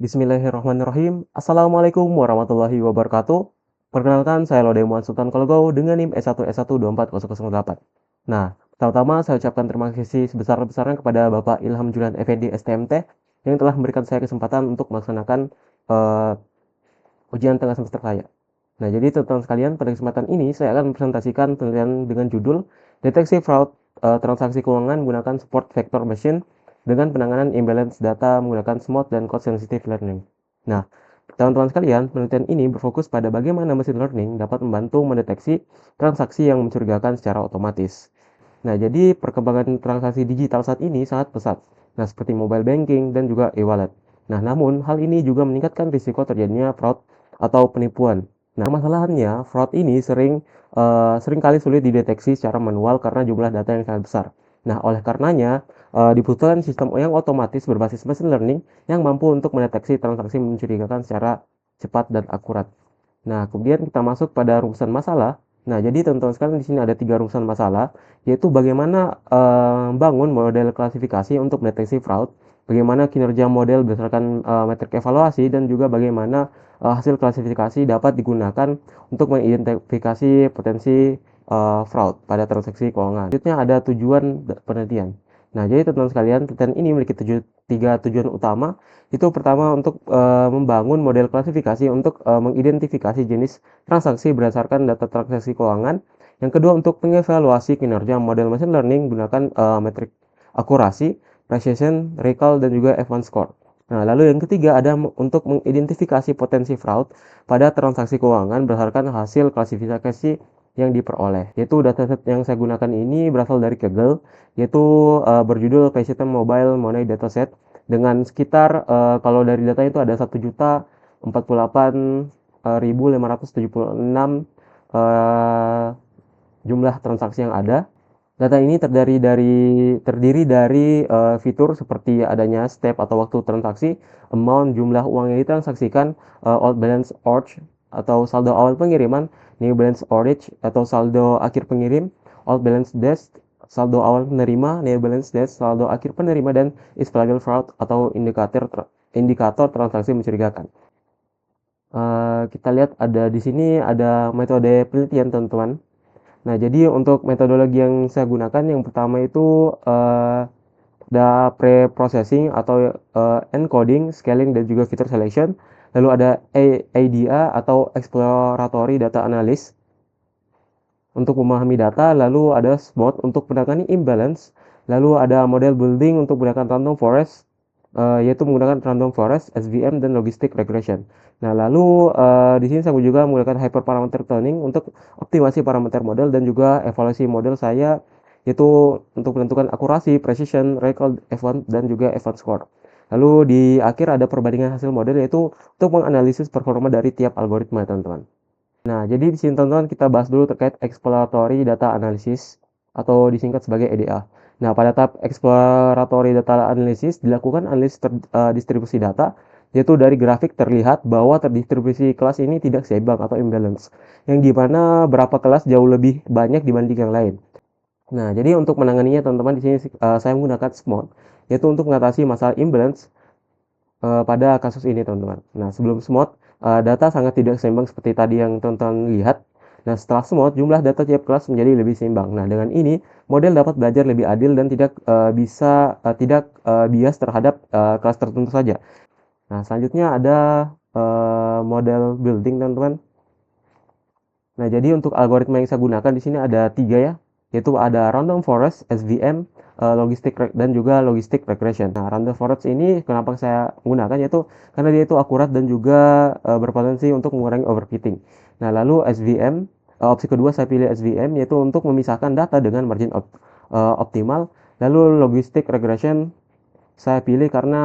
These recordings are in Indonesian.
Bismillahirrahmanirrahim. Assalamualaikum warahmatullahi wabarakatuh. Perkenalkan, saya Lodemuan Sultan Kolgo dengan NIM S1S1240008. Nah, pertama-tama saya ucapkan terima kasih sebesar-besarnya kepada Bapak Ilham Julian Effendi STMT yang telah memberikan saya kesempatan untuk melaksanakan eh, ujian tengah semester saya. Nah, jadi teman-teman sekalian, pada kesempatan ini saya akan mempresentasikan penelitian dengan judul Deteksi Fraud Transaksi Keuangan Menggunakan Support Vector Machine dengan Penanganan Imbalance Data Menggunakan Smooth dan Code Sensitive Learning. Nah, teman-teman sekalian, penelitian ini berfokus pada bagaimana machine learning dapat membantu mendeteksi transaksi yang mencurigakan secara otomatis. Nah, jadi perkembangan transaksi digital saat ini sangat pesat. Nah, seperti mobile banking dan juga e-wallet. Nah, namun hal ini juga meningkatkan risiko terjadinya fraud atau penipuan. Nah, permasalahannya, fraud ini seringkali sulit dideteksi secara manual karena jumlah data yang sangat besar. Nah, oleh karenanya, dibutuhkan sistem yang otomatis berbasis machine learning yang mampu untuk mendeteksi transaksi mencurigakan secara cepat dan akurat. Nah, kemudian kita masuk pada rumusan masalah. Nah, jadi teman-teman sekalian di sini ada 3 rumusan masalah, yaitu bagaimana bangun model klasifikasi untuk mendeteksi fraud, bagaimana kinerja model berdasarkan metrik evaluasi, dan juga bagaimana hasil klasifikasi dapat digunakan untuk mengidentifikasi potensi fraud pada transaksi keuangan. Selanjutnya ada tujuan penelitian. Nah, jadi teman-teman sekalian, penelitian ini memiliki 3 tujuan utama. Itu pertama untuk membangun model klasifikasi untuk mengidentifikasi jenis transaksi berdasarkan data transaksi keuangan. Yang kedua untuk mengevaluasi kinerja model machine learning menggunakan metrik akurasi, precision, recall, dan juga F1 score. Nah, lalu yang ketiga ada untuk mengidentifikasi potensi fraud pada transaksi keuangan berdasarkan hasil klasifikasi yang diperoleh. Yaitu dataset yang saya gunakan ini berasal dari Kaggle, yaitu berjudul Paysystems Mobile Money Dataset dengan sekitar kalau dari data itu ada 1.048.576 jumlah transaksi yang ada. Data ini terdiri dari fitur seperti adanya step atau waktu transaksi, amount, jumlah uang yang ditransaksikan, old balance order atau saldo awal pengiriman, new balance order atau saldo akhir pengirim, old balance dash, saldo awal penerima, new balance dash, saldo akhir penerima, dan is flagged fraud atau indikator transaksi mencurigakan. Kita lihat ada di sini ada metode penelitian, teman-teman. Nah, jadi untuk metodologi yang saya gunakan yang pertama itu ada pre-processing atau encoding, scaling, dan juga feature selection. Lalu ada ADA atau exploratory data analysis untuk memahami data. Lalu ada SWOT untuk menangani imbalance. Lalu ada model building untuk menggunakan random forest, yaitu menggunakan random forest, SVM, dan logistic regression. Nah, lalu di sini saya juga menggunakan hyperparameter tuning untuk optimasi parameter model dan juga evaluasi model saya, yaitu untuk menentukan akurasi, precision, recall, F1, dan juga F1 score. Lalu di akhir ada perbandingan hasil model, yaitu untuk menganalisis performa dari tiap algoritma, teman-teman. Nah, jadi di sini teman-teman kita bahas dulu terkait exploratory data analysis atau disingkat sebagai EDA. Nah, pada tahap exploratory data analysis dilakukan analisis distribusi data, yaitu dari grafik terlihat bahwa terdistribusi kelas ini tidak seimbang atau imbalance, yang dimana berapa kelas jauh lebih banyak dibanding yang lain. Nah, jadi untuk menanganinya teman-teman di sini saya menggunakan SMOD, yaitu untuk mengatasi masalah imbalance pada kasus ini, teman-teman. Nah, sebelum SMOD, data sangat tidak seimbang seperti tadi yang teman-teman lihat. Nah, setelah SMOD, jumlah data tiap kelas menjadi lebih seimbang. Nah, dengan ini, model dapat belajar lebih adil dan tidak bias terhadap kelas tertentu saja. Nah, selanjutnya ada model building, teman-teman. Nah, jadi untuk algoritma yang saya gunakan di sini ada 3 ya, yaitu ada random forest, SVM, dan juga logistic regression. Nah, random forest ini kenapa saya gunakan, yaitu karena dia itu akurat dan juga berpotensi untuk mengurangi overfitting. Nah, lalu SVM, opsi kedua saya pilih SVM, yaitu untuk memisahkan data dengan margin optimal. Lalu logistic regression saya pilih karena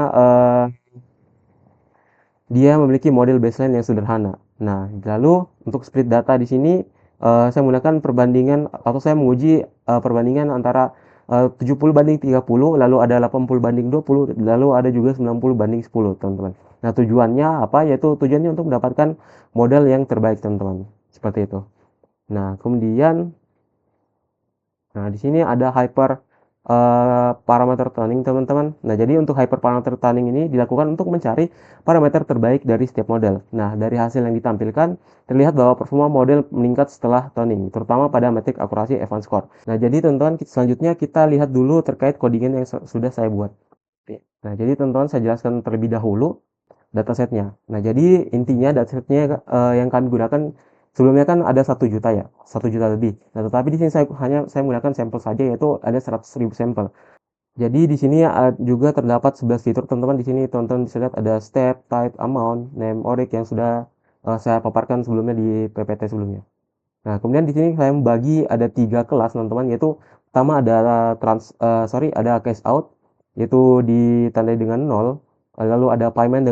dia memiliki model baseline yang sederhana. Nah, lalu untuk split data di sini saya menggunakan perbandingan atau saya menguji perbandingan antara 70/30, lalu ada 80/20, lalu ada juga 90/10, teman-teman. Nah, tujuannya apa? Yaitu tujuannya untuk mendapatkan model yang terbaik, teman-teman. Seperti itu. Nah, kemudian di sini ada parameter tuning teman-teman. Nah, jadi untuk hyperparameter tuning ini dilakukan untuk mencari parameter terbaik dari setiap model. Nah, dari hasil yang ditampilkan terlihat bahwa performa model meningkat setelah tuning, terutama pada metrik akurasi advanced score. Nah, jadi teman-teman selanjutnya kita lihat dulu terkait codingan yang sudah saya buat. Nah, jadi teman-teman saya jelaskan terlebih dahulu datasetnya. Nah, jadi intinya datasetnya yang kami gunakan sebelumnya kan ada 1 juta ya, 1 juta lebih. Nah, tetapi di sini saya menggunakan sampel saja, yaitu ada 100.000 sampel. Jadi di sini juga terdapat 11 fitur teman-teman. Di sini teman-teman bisa lihat ada step, type, amount, name, ORIC yang sudah saya paparkan sebelumnya di PPT sebelumnya. Nah, kemudian di sini saya membagi ada 3 kelas teman-teman, yaitu pertama ada ada cash out, yaitu ditandai dengan 0, lalu ada payment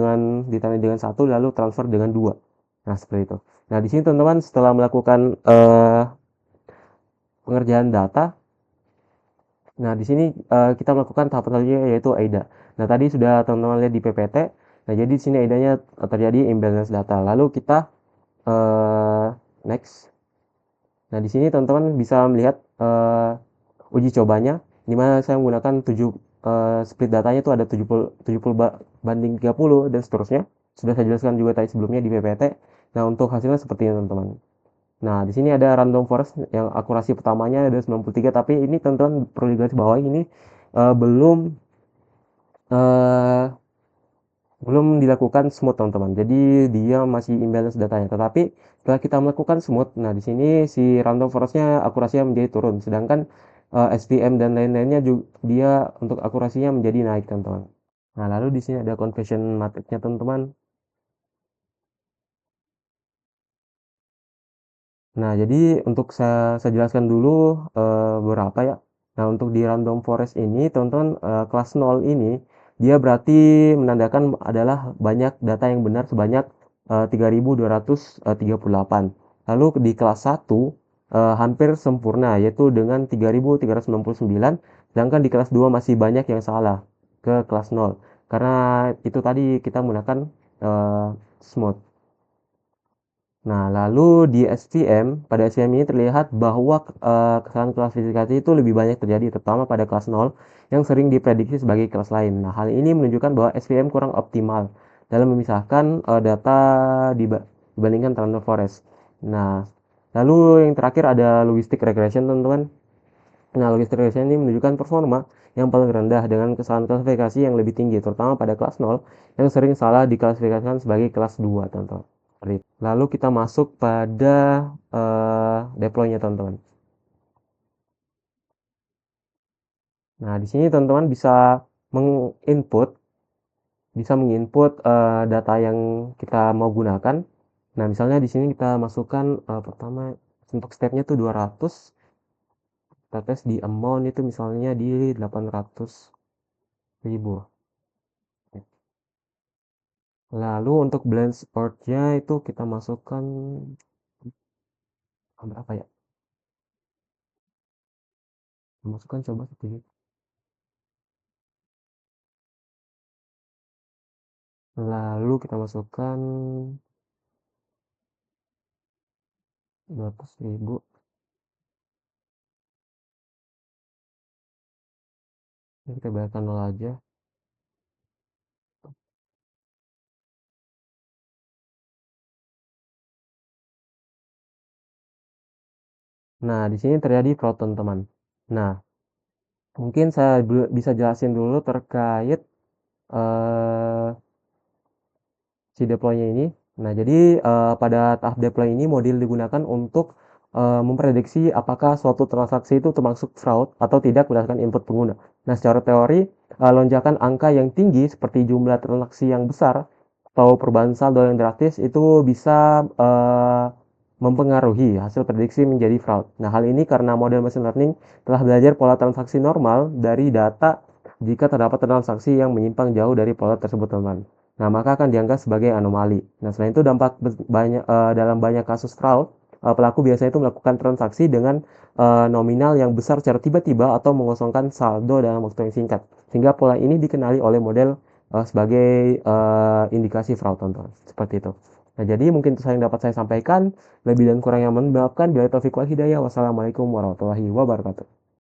ditandai dengan 1, lalu transfer dengan 2. Nah, seperti itu. Nah, di sini teman-teman setelah melakukan pengerjaan data, nah di sini kita melakukan tahap selanjutnya, yaitu AIDA. Nah, tadi sudah teman-teman lihat di PPT. Nah, jadi di sini AIDA-nya terjadi imbalance data. Lalu kita next. Nah, di sini teman-teman bisa melihat uji cobanya, di mana saya menggunakan split datanya itu ada 70 banding 30 dan seterusnya. Sudah saya jelaskan juga tadi sebelumnya di PPT. Nah, untuk hasilnya seperti ini teman-teman. Nah, di sini ada random forest yang akurasi pertamanya ada 93, tapi ini teman-teman perlu digarisbawahi, ini belum eh, belum dilakukan smooth teman-teman. Jadi dia masih imbalance datanya. Tetapi setelah kita melakukan smooth, nah di sini si random forestnya akurasinya menjadi turun, sedangkan SVM dan lain-lainnya juga dia untuk akurasinya menjadi naik teman-teman. Nah, lalu di sini ada conversion matrixnya teman-teman. Nah, jadi untuk saya jelaskan dulu beberapa ya. Nah, untuk di random forest ini teman-teman, kelas 0 ini dia berarti menandakan adalah banyak data yang benar sebanyak 3.238. Lalu di kelas 1 hampir sempurna, yaitu dengan 3.399, sedangkan di kelas 2 masih banyak yang salah ke kelas 0. Karena itu tadi kita menggunakan smooth. Nah, lalu di SVM, pada SVM ini terlihat bahwa kesalahan klasifikasi itu lebih banyak terjadi, terutama pada kelas 0 yang sering diprediksi sebagai kelas lain. Nah, hal ini menunjukkan bahwa SVM kurang optimal dalam memisahkan data dibandingkan random forest. Nah, lalu yang terakhir ada logistic regression, teman-teman. Nah, logistic regression ini menunjukkan performa yang paling rendah dengan kesalahan klasifikasi yang lebih tinggi, terutama pada kelas 0 yang sering salah diklasifikasikan sebagai kelas 2, teman-teman. Lalu kita masuk pada deploy-nya teman-teman. Nah, di sini teman-teman menginput menginput data yang kita mau gunakan. Nah, misalnya di sini kita masukkan pertama untuk stepnya tuh 200. Kita tes di amount itu misalnya di 800.000. Lalu untuk balance port-nya itu kita masukkan berapa ya? Masukkan coba sedikit. Lalu kita masukkan 200.000. Ini kita bayarkan 0 aja. Nah, di sini terjadi fraud teman-teman. Nah, mungkin saya bisa jelasin dulu terkait eh, si deploy-nya ini. Nah, jadi pada tahap deploy ini model digunakan untuk memprediksi apakah suatu transaksi itu termasuk fraud atau tidak berdasarkan input pengguna. Nah, secara teori, lonjakan angka yang tinggi seperti jumlah transaksi yang besar atau perubahan saldo yang drastis itu bisa mempengaruhi hasil prediksi menjadi fraud. Nah, hal ini karena model machine learning telah belajar pola transaksi normal dari data jika terdapat transaksi yang menyimpang jauh dari pola tersebut, teman. Nah, maka akan dianggap sebagai anomali. Nah, selain itu dalam banyak kasus fraud, pelaku biasanya itu melakukan transaksi dengan nominal yang besar secara tiba-tiba atau mengosongkan saldo dalam waktu yang singkat. Sehingga pola ini dikenali oleh model sebagai indikasi fraud, teman-teman. Seperti itu. Nah, jadi mungkin itu yang dapat saya sampaikan. Lebih dan kurangnya mohon maafkan. Bila taufiq wal hidayah. Wassalamualaikum warahmatullahi wabarakatuh.